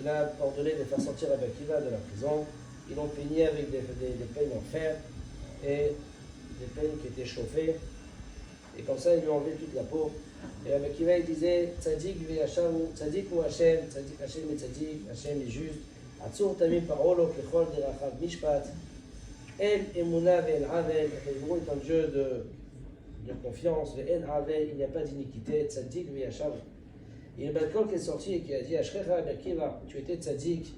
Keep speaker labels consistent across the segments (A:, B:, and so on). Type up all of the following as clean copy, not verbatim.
A: il a ordonné de faire sortir Rabbi Akiva de la prison. Ils l'ont peigné avec des peignes en fer et des peignes qui étaient chauffées. Et comme ça, ils lui ont enlevé toute la peau. Et Rabbi Akiva, il disait Tzadik v'yashavu, Tzadik ou Hashem, Tzadik Hashem et Tzadik, Hashem est juste. Atzur tamim parolo kechol derachav mishpat. El emuna ve'el avel. Le est un jeu de confiance. Ve'el avel, il n'y a pas d'iniquité. Tzadik v'yashavu. Et le Balkon qui est sorti et qui a dit Ashrecha Rabbi Akiva, tu étais tzadik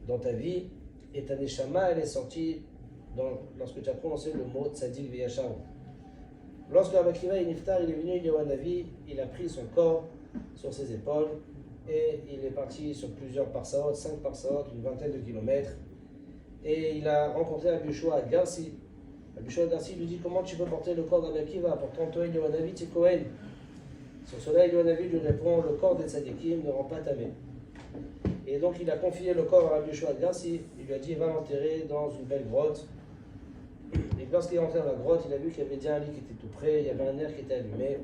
A: dans ta vie, et ta neshama, elle est sortie lorsque tu as prononcé le mot tzadik v'yashav. Lorsque Rabbi Akiva il est venu, il est au Navi, il a pris son corps sur ses épaules et il est parti sur plusieurs parsaot, 5 parsaot, une vingtaine de kilomètres. Et il a rencontré Rabbi Yoshua à Garci. Rabbi Yoshua à Garci lui dit comment tu peux porter le corps d'Rabbi Akiva, pourtant toi il est au Navi, tu es Kohen. Sur cela, il lui répond le corps des tzadikim ne rend pas tamé. Et donc il a confié le corps à Rabbi Yoshua à Garci. Il lui a dit va l'enterrer dans une belle grotte. Et lorsqu'il est entré dans la grotte, il a vu qu'il y avait déjà un lit qui était tout près, il y avait un air qui était allumé.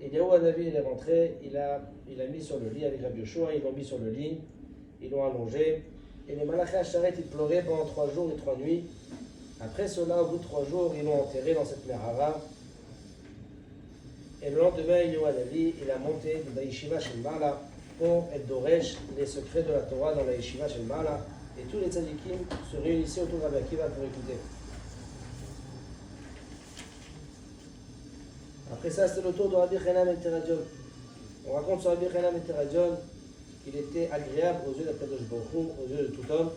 A: Et Yahu Hanavi, il est rentré, il a mis sur le lit avec Rabbi Yoshua, ils l'ont mis sur le lit, ils l'ont allongé. Et les Malachi Asharet, ils pleuraient pendant 3 jours et 3 nuits. Après cela, au bout de 3 jours, ils l'ont enterré dans cette merhara. Et le lendemain, Yahu Hanavi, il a monté de la yeshiva Shel Mala pour être Doresh les secrets de la Torah dans la yeshiva Shel Mala. Et tous les tzadikim se réunissaient autour de Rabbi Akiva pour écouter. Après ça, c'était le tour de Rabbi Chanam ben Teradion. On raconte sur Rabbi Chanam ben Teradion qu'il était agréable aux yeux d'Akadosh Baruch Hu, aux yeux de tout homme.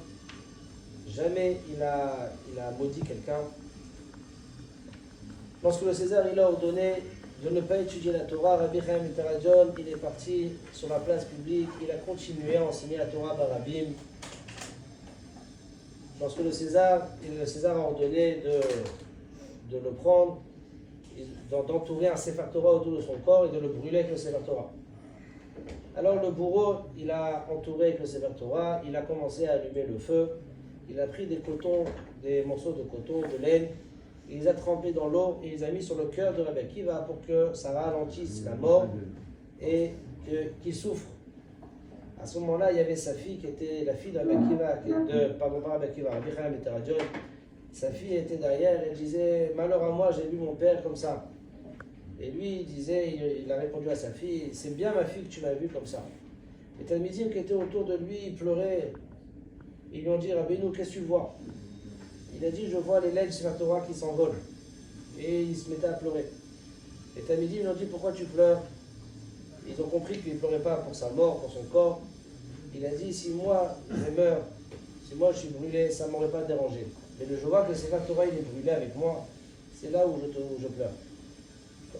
A: Jamais il a maudit quelqu'un. Lorsque le César il a ordonné de ne pas étudier la Torah, Rabbi Chanam ben Teradion, il est parti sur la place publique, il a continué à enseigner la Torah par Rabbim. Lorsque le César a ordonné de le prendre, d'entourer un Sefer Torah autour de son corps et de le brûler avec le Sefer Torah. Alors le bourreau, il a entouré avec le Sefer Torah, il a commencé à allumer le feu, il a pris des morceaux de coton, de laine, il les a trempés dans l'eau et il les a mis sur le cœur de Rabbi Akiva pour que ça ralentisse la mort et qu'il souffre. À ce moment-là, il y avait sa fille qui était la fille de Rabbi Akiva, Rabbi Chanam ben Teradion. Sa fille était derrière, elle disait « Malheur à moi, j'ai vu mon père comme ça ». Et lui, il a répondu à sa fille « C'est bien ma fille que tu m'as vu comme ça ». Les Talmidim qui étaient autour de lui, ils pleuraient. Ils lui ont dit « Rabbeinu, qu'est-ce que tu vois ?» Il a dit « Je vois les lettres de la Torah qui s'envolent ». Et il se mettait à pleurer. Les Talmidim lui ont dit « Pourquoi tu pleures ?» Ils ont compris qu'il ne pleurait pas pour sa mort, pour son corps. Il a dit « Si moi, je meurs, si moi je suis brûlé, ça ne m'aurait pas dérangé. » Mais je vois que le Sefer Torah il est brûlé avec moi, c'est là où je pleure.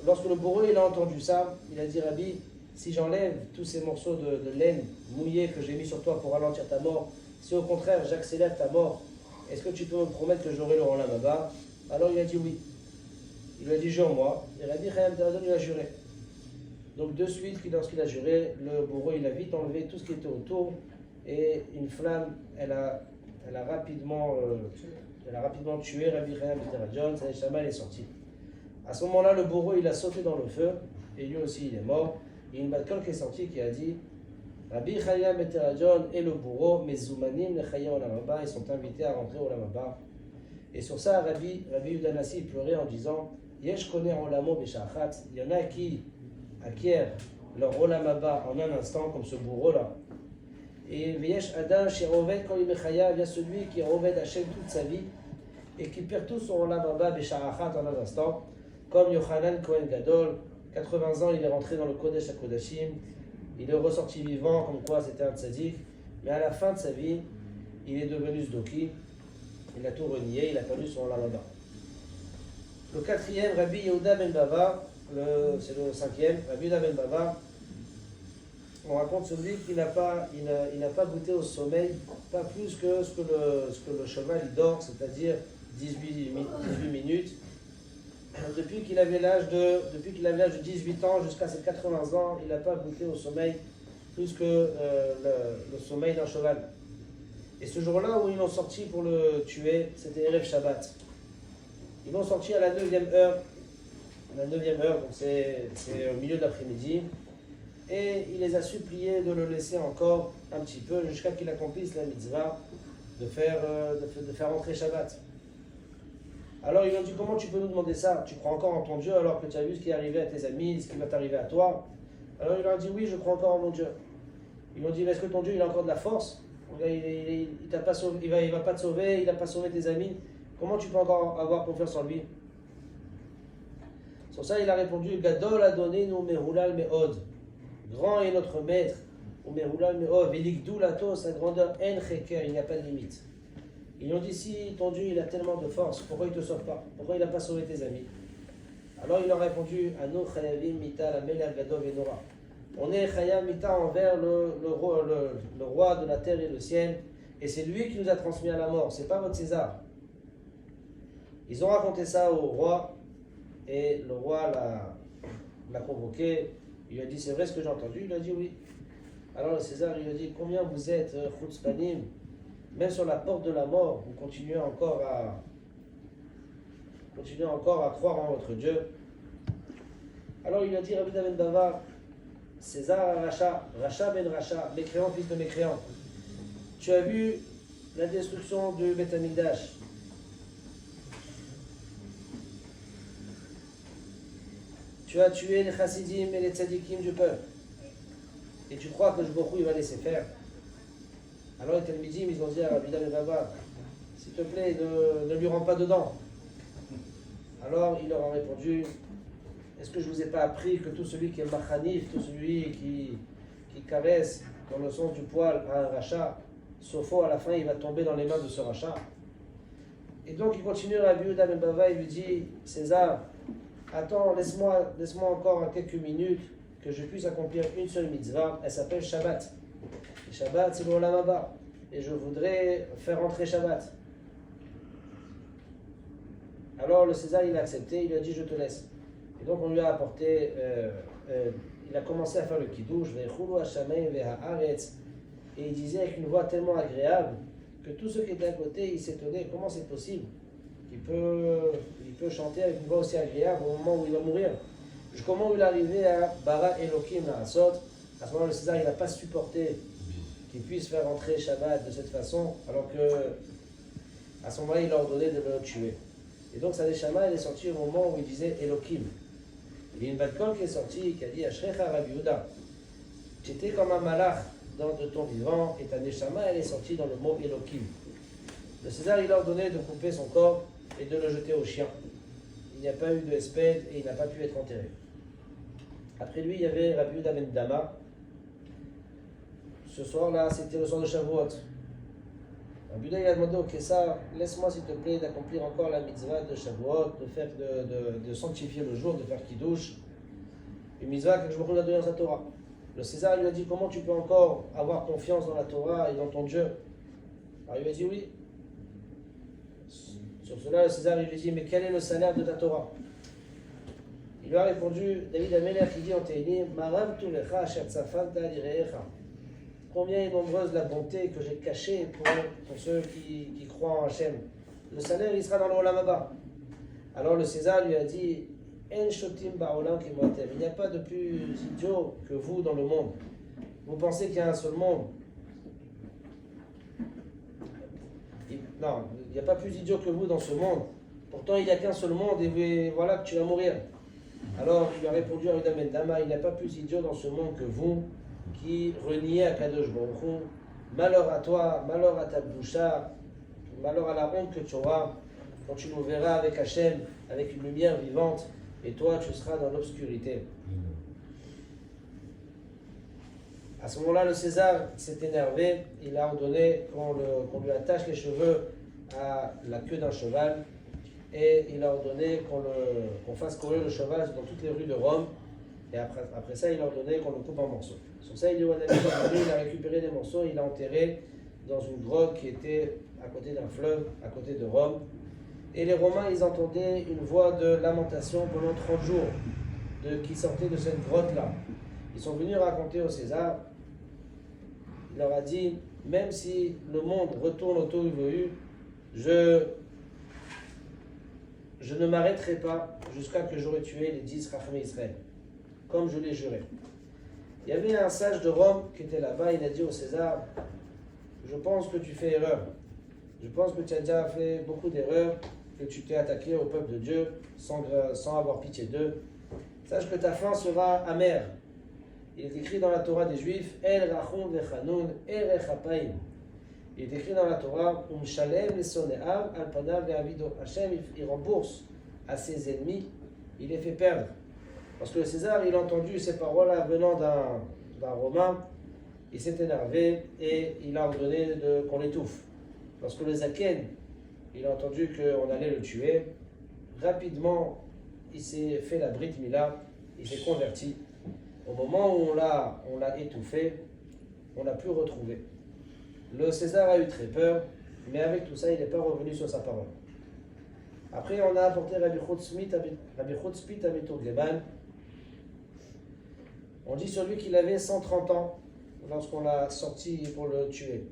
A: Lorsque le bourreau il a entendu ça, il a dit Rabbi, si j'enlève tous ces morceaux de laine mouillée que j'ai mis sur toi pour ralentir ta mort, si au contraire j'accélère ta mort, est-ce que tu peux me promettre que j'aurai le Olam Haba? Alors il a dit oui. Il lui a dit jure-moi. Et Rabbi Chanam ben Teradion il a juré. Donc de suite, lorsqu'il a juré, le bourreau il a vite enlevé tout ce qui était autour et une flamme, elle a rapidement tué Rabbi Chanam ben Teradion, sa neshama est sortie. À ce moment-là, le bourreau il a sauté dans le feu et lui aussi il est mort. Il y a une balcon qui est sortie qui a dit Rabbi Chanam ben Teradion et le bourreau, Mezumanim lechaya olam haba, ils sont invités à rentrer au olam haba. Et sur ça, Rabbi Yehuda Nasi pleurait en disant Yesh koner olamo b'sha'achat, il y en a qui acquièrent leur olam haba en un instant, comme ce bourreau-là. Et Vyesh Adam chez Roved quand il il y a celui qui Roved Hachem toute sa vie et qui perd tout son olam haba b'sha'achat en un instant, comme Yochanan Kohen Gadol, 80 ans, il est rentré dans le Kodesh HaKodashim, il est ressorti vivant, comme quoi c'était un tzaddik, mais à la fin de sa vie, il est devenu Zdoki, il a tout renié, il a perdu son olam haba. Le 4e, Rabbi Yehuda ben Bava, c'est le 5e, Rabbi Yehuda ben Bava, on raconte sur lui qu'il n'a pas goûté au sommeil, pas plus que ce que le cheval il dort, c'est-à-dire 18 minutes. Depuis qu'il avait l'âge de 18 ans jusqu'à ses 80 ans, il n'a pas goûté au sommeil plus que le sommeil d'un cheval. Et ce jour-là où ils l'ont sorti pour le tuer, c'était Erev Shabbat. Ils l'ont sorti à la 9e heure. Donc c'est au milieu de l'après-midi. et il les a suppliés de le laisser encore un petit peu jusqu'à qu'il accomplisse la mitzvah de faire entrer Shabbat. Alors ils ont dit, comment tu peux nous demander ça? Tu crois encore en ton Dieu alors que tu as vu ce qui est arrivé à tes amis, ce qui va t'arriver à toi? Alors il leur a dit, oui, je crois encore en mon Dieu. Ils lui ont dit, est-ce que ton Dieu il a encore de la force? Il t'a pas sauvé, il va pas te sauver, il n'a pas sauvé tes amis. Comment tu peux encore avoir confiance en lui? Sur ça, il a répondu, Gadol a donné nous merulal meod. Grand est notre maître, ou merulal meod, velikdou lato, sa grandeur en cheker, il n'y a pas de limite. Ils lui ont dit, si ton Dieu il a tellement de force, pourquoi il ne te sauve pas? Pourquoi il n'a pas sauvé tes amis? Alors il leur a répondu, Anu chayavim mita la melal gadol venora. On est chayam mita envers le roi de la terre et le ciel, et c'est lui qui nous a transmis à la mort, c'est pas votre César. Ils ont raconté ça au roi, et le roi l'a convoqué. Il lui a dit, c'est vrai ce que j'ai entendu? Il a dit oui. Alors le César il lui a dit, combien vous êtes chutzpanim, même sur la porte de la mort, vous continuez encore à croire en votre Dieu. Alors il lui a dit, Rabbi Ben Bava, César Racha ben Racha, mécréant fils de mécréant, tu as vu la destruction du Beth Amikdash. Tu as tué les chassidim et les tzadikim du peuple. Et tu crois que le Jborou il va laisser faire? Alors les Talmidim, ils ont dit à Rabbi Ben Bava, s'il te plaît, ne lui rends pas dedans. Alors il leur a répondu, est-ce que je ne vous ai pas appris que tout celui qui est machanif, tout celui qui caresse dans le sens du poil à un rachat, sauf à la fin il va tomber dans les mains de ce rachat? Et donc il continue, Rabbi Ben Bava, il lui dit, César, attends, laisse-moi encore quelques minutes que je puisse accomplir une seule mitzvah, elle s'appelle Shabbat. Et Shabbat, c'est le Olam Haba. Et je voudrais faire entrer Shabbat. Alors le César, il a accepté, il lui a dit, je te laisse. Et donc on lui a apporté, il a commencé à faire le kiddush, et il disait avec une voix tellement agréable que tous ceux qui étaient à côté, ils s'étonnaient, comment c'est possible? Il peut chanter avec une voix aussi agréable au moment où il va mourir. Comment il est arrivé à Bara Elohim à Asot? À ce moment-là, le César, il n'a pas supporté qu'il puisse faire entrer Shabbat de cette façon, alors que à ce moment-là, il a ordonné de le tuer. Et donc, sa neshama, elle est sortie au moment où il disait Elohim. Il y a une Bat-Kol qui est sortie, qui a dit Ashrecha Rabbi Yehuda, tu étais comme un malach de ton vivant, et ta neshama, elle est sortie dans le mot Elohim. Le César, il a ordonné de couper son corps et de le jeter au chien. Il n'y a pas eu de espède et il n'a pas pu être enterré. Après lui, il y avait Rabbi Yehuda ben Dama. Ce soir-là, c'était le soir de Shavuot. Rabbi Yehuda, il a demandé au Kessar, laisse-moi s'il te plaît d'accomplir encore la mitzvah de Shavuot, de sanctifier le jour, de faire kiddush. Une mitzvah que je me donné dans sa Torah. Le César lui a dit, comment tu peux encore avoir confiance dans la Torah et dans ton Dieu? Alors il lui a dit oui. Sur cela, le César lui dit, mais quel est le salaire de ta Torah? Il lui a répondu, David Amelech, qui dit en Tehillim, Maram tu lecha asher tzafalta lireecha. Combien est nombreuse la bonté que j'ai cachée pour ceux qui croient en Hachem. Le salaire, il sera dans le Olam Haba. Alors le César lui a dit, En shotim ba'olam kimotem. Il n'y a pas de plus idiot que vous dans le monde. Vous pensez qu'il y a un seul monde? Non, il n'y a pas plus idiot que vous dans ce monde. Pourtant, il n'y a qu'un seul monde et voilà que tu vas mourir. Alors, il a répondu à Yehuda ben Dama, il n'y a pas plus idiot dans ce monde que vous qui reniez à Kadosh Baruch Hu. Malheur à toi, malheur à ta boucha, malheur à la honte que tu auras quand tu nous verras avec Hachem, avec une lumière vivante, et toi, tu seras dans l'obscurité. À ce moment-là, le César s'est énervé, il a ordonné qu'on lui attache les cheveux à la queue d'un cheval et il a ordonné qu'on fasse courir le cheval dans toutes les rues de Rome et après ça, il a ordonné qu'on le coupe en morceaux. Sur ça, il a récupéré les morceaux, il a enterré dans une grotte qui était à côté d'un fleuve, à côté de Rome. Et les Romains, ils entendaient une voix de lamentation pendant 30 jours qui sortait de cette grotte-là. Ils sont venus raconter au César. Il leur a dit, même si le monde retourne au taux évolué, je ne m'arrêterai pas jusqu'à que j'aurai tué les 10 Rachmei Israël, comme je l'ai juré. Il y avait un sage de Rome qui était là-bas, il a dit au César, je pense que tu fais erreur. Je pense que tu as déjà fait beaucoup d'erreurs, que tu t'es attaqué au peuple de Dieu sans avoir pitié d'eux. Sache que ta fin sera amère. Il est écrit dans la Torah des Juifs, El Rachum Vechanun Erech Apayim. Il est écrit dans la Torah, Shalem Lesoneav Al Panav Ve'avido. Hachem, il rembourse à ses ennemis, il les fait perdre. Parce que le César, il a entendu ces paroles-là venant d'un Romain, il s'est énervé et il a ordonné qu'on l'étouffe. Lorsque le Zaken, il a entendu qu'on allait le tuer, rapidement, il s'est fait la Brit Mila, il s'est converti. Au moment où on l'a étouffé, on l'a plus retrouvé. Le César a eu très peur, mais avec tout ça, il n'est pas revenu sur sa parole. Après, on a apporté Rabbi Chutzpit à Meturgeman. On dit sur lui qu'il avait 130 ans lorsqu'on l'a sorti pour le tuer.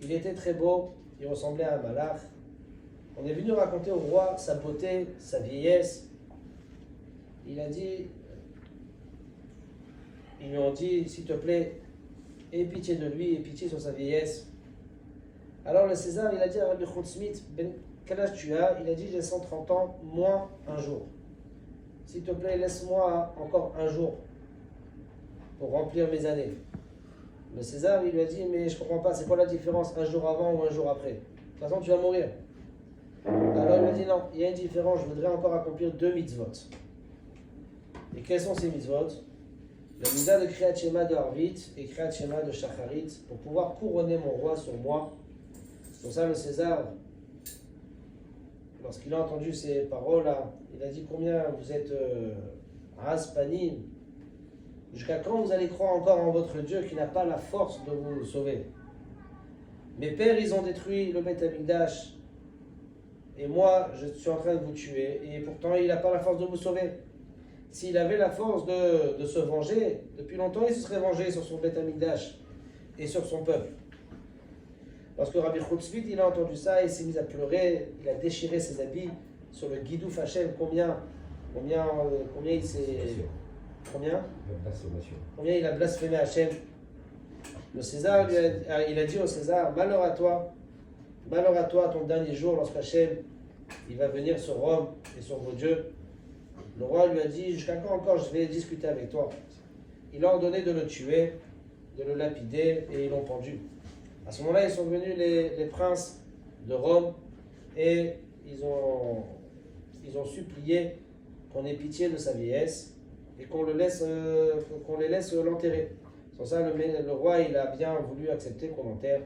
A: Il était très beau, il ressemblait à un malach. On est venu raconter au roi sa beauté, sa vieillesse. Il a dit, ils lui ont dit, s'il te plaît, aie pitié de lui, aie pitié sur sa vieillesse. Alors le César, il a dit à Rabbi Chutzpit, quel âge tu as? Il a dit, j'ai 130 ans, moins un jour. S'il te plaît, laisse-moi encore un jour pour remplir mes années. Le César, il lui a dit, mais je ne comprends pas, c'est quoi la différence, un jour avant ou un jour après? De toute façon, tu vas mourir. Alors il lui a dit, non, il y a une différence, je voudrais encore accomplir 2 mitzvot. Et quels sont ces mitzvot? Le mitzvah de Kriyat Shema de Harvit et Kriyat Shema de Shacharit, pour pouvoir couronner mon roi sur moi. Pour ça, le César, lorsqu'il a entendu ces paroles-là, il a dit, combien vous êtes Raspanim, jusqu'à quand vous allez croire encore en votre Dieu qui n'a pas la force de vous sauver? Mes pères, ils ont détruit le Beth Amikdash, et moi, je suis en train de vous tuer, et pourtant, il n'a pas la force de vous sauver. S'il avait la force de se venger, depuis longtemps, il se serait vengé sur son Beth Amikdash et sur son peuple. Lorsque Rabbi Chutzpit, il a entendu ça, il s'est mis à pleurer, il a déchiré ses habits sur le Guidouf Hashem. Combien il s'est... Combien il a blasphémé Hachem. Le César, il a dit au César, malheur à toi ton dernier jour, lorsque Hachem, il va venir sur Rome et sur vos dieux. Le roi lui a dit, jusqu'à quand encore je vais discuter avec toi? Il a ordonné de le tuer, de le lapider, et ils l'ont pendu. À ce moment-là, ils sont venus les princes de Rome, et ils ont supplié qu'on ait pitié de sa vieillesse, et qu'on les laisse l'enterrer. Sans ça, le roi, il a bien voulu accepter qu'on l'enterre.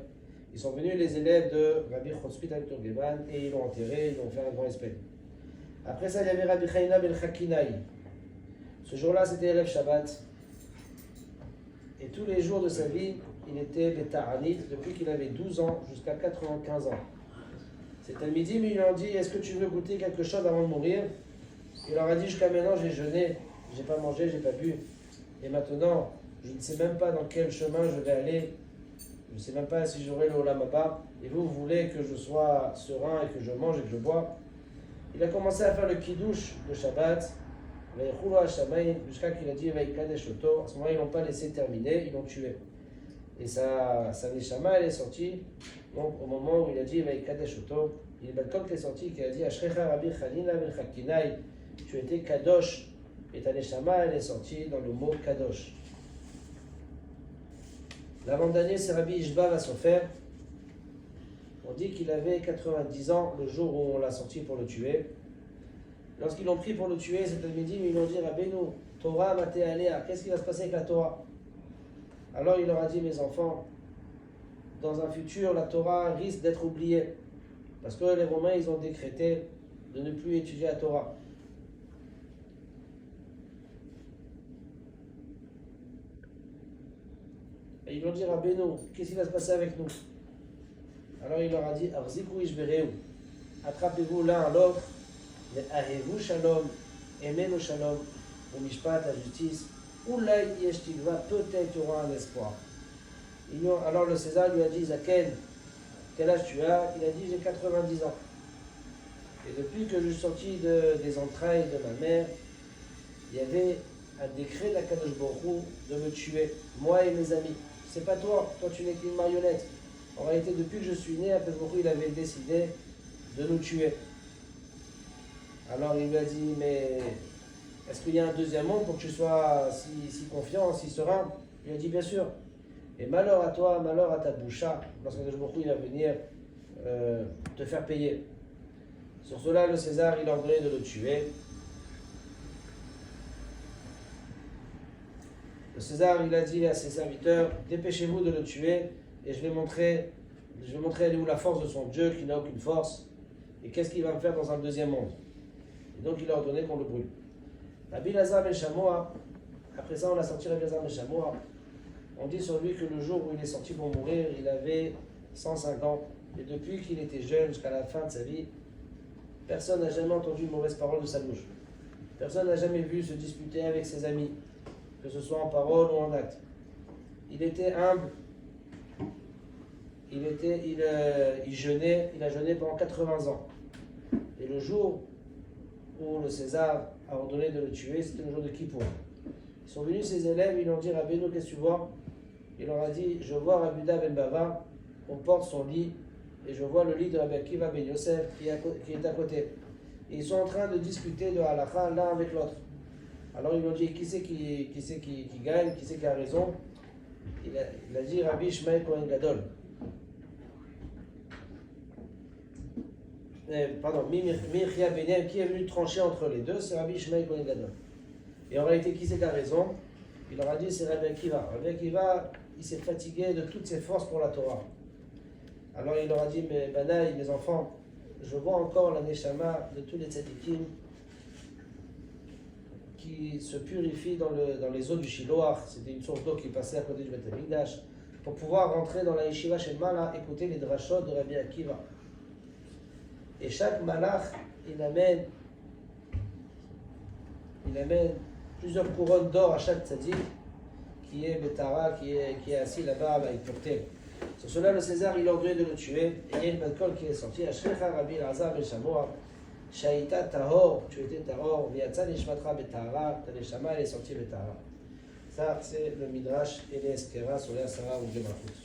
A: Ils sont venus les élèves de Rabbi Chutzpit à Meturgeman, et ils l'ont enterré, ils l'ont fait un grand respect. Après ça, il y avait Rabbi Chaina ben Chakinai. Ce jour-là, c'était Erev Shabbat. Et tous les jours de sa vie, il était Beta'anit depuis qu'il avait 12 ans jusqu'à 95 ans. C'était à midi, mais ils lui ont dit, est-ce que tu veux goûter quelque chose avant de mourir? Il leur a dit, jusqu'à maintenant, j'ai jeûné, j'ai pas mangé, j'ai pas bu. Et maintenant, je ne sais même pas dans quel chemin je vais aller. Je ne sais même pas si j'aurai le Olam Haba. Et vous voulez que je sois serein et que je mange et que je bois? Il a commencé à faire le kiddush de Shabbat, jusqu'à qu'il a dit Vaïkadesh Oto. À ce moment-là, ils n'ont pas laissé terminer, ils l'ont tué. Et sa neshama, elle est sortie, donc au moment où il a dit Vaïkadesh Oto, il est sorti, qui a dit Ashrecha Rabbi Chanina ben Chakinai, tu étais Kadosh, et ta neshama, elle est sortie dans le mot Kadosh. L'avant-dernier, c'est Rabbi Ishba Vasofer. On dit qu'il avait 90 ans le jour où on l'a sorti pour le tuer. Lorsqu'ils l'ont pris pour le tuer, cet midi, ils lui ont dit Rabbeinu, Torah maté aléa, qu'est-ce qui va se passer avec la Torah? Alors il leur a dit, mes enfants, dans un futur, la Torah risque d'être oubliée. Parce que les Romains, ils ont décrété de ne plus étudier la Torah. Et ils lui ont dit Rabbeinu, qu'est-ce qui va se passer avec nous? Alors il leur a dit, Arzikou ishbereu, attrapez-vous l'un à l'autre, mais ahevu shalom, aimez le shalom, ou mishpat, la justice, ou l'aï yeshtigva, peut-être il y aura un espoir. Alors le César lui a dit, Zaken, quel âge tu as? Il a dit, j'ai 90 ans. Et depuis que je suis sorti des entrailles de ma mère, il y avait un décret d'Akadosh Baruch Hu de me tuer, moi et mes amis. C'est pas toi, toi tu n'es qu'une marionnette. En réalité, depuis que je suis né, Akadosh Baruch Hu, il avait décidé de nous tuer. Alors il lui a dit, mais est-ce qu'il y a un deuxième monde pour que tu sois si confiant, si serein? Il a dit, bien sûr. Et malheur à toi, malheur à ta boucha, lorsque Akadosh Baruch Hu, il va venir te faire payer. Sur cela, le César, il a ordonné de le tuer. Le César, il a dit à ses serviteurs, dépêchez-vous de le tuer, et je vais montrer elle est où la force de son Dieu, qui n'a aucune force, et qu'est-ce qu'il va me faire dans un deuxième monde. Et donc il a ordonné qu'on le brûle. Rabbi Elazar ben Shamoa, après ça on a sorti Rabbi Elazar ben Shamoa, on dit sur lui que le jour où il est sorti pour mourir, il avait 105 ans, et depuis qu'il était jeune jusqu'à la fin de sa vie, personne n'a jamais entendu une mauvaise parole de sa bouche. Personne n'a jamais vu se disputer avec ses amis, que ce soit en parole ou en acte. Il était humble, il jeûnait, il a jeûné pendant 80 ans. Et le jour où le César a ordonné de le tuer, c'était le jour de Kippour. Ils sont venus ses élèves, ils lui ont dit, Rabbeinu, qu'est-ce que tu vois? Il leur a dit, je vois Rabbi Yehuda ben Bava, on porte son lit, et je vois le lit de Rabbi Akiva ben Yosef qui est à côté. Et ils sont en train de discuter de halakha l'un avec l'autre. Alors ils lui ont dit, qui c'est qui gagne, qui c'est qui a raison? Il a dit, Rabbi Shmuel Kohen Gadol. Pardon, Mirchia Benem, qui est venu trancher entre les deux, c'est Rabbi Shmuel Kohen Gadol. Et en réalité, qui c'est qui a raison? Il leur a dit, c'est Rabbi Akiva. Rabbi Akiva, il s'est fatigué de toutes ses forces pour la Torah. Alors il leur a dit, mais Banaï, mes enfants, je vois encore la Neshama de tous les tzadikim qui se purifient dans les eaux du Shiloach. C'était une source d'eau qui passait à côté du Beth Amikdash, pour pouvoir rentrer dans la Yeshiva Shel Mala, écouter les drashot de Rabbi Akiva. Et chaque malach, il amène plusieurs couronnes d'or à chaque tzaddik qui est Betara, qui est assis là-bas avec pureté. Sur cela, le César, il a ordonné de le tuer. Et il y a une Bat Kol qui est sortie. Ashrecha Rabbi Elazar ben Shamoa, Shaita Tahor, tu étais Tahor, Viatza Nishmatra Betara, ta Neshama, elle est sortie Betara. Ça, c'est le Midrash et les Eskera sur les Asara ou les Malchut.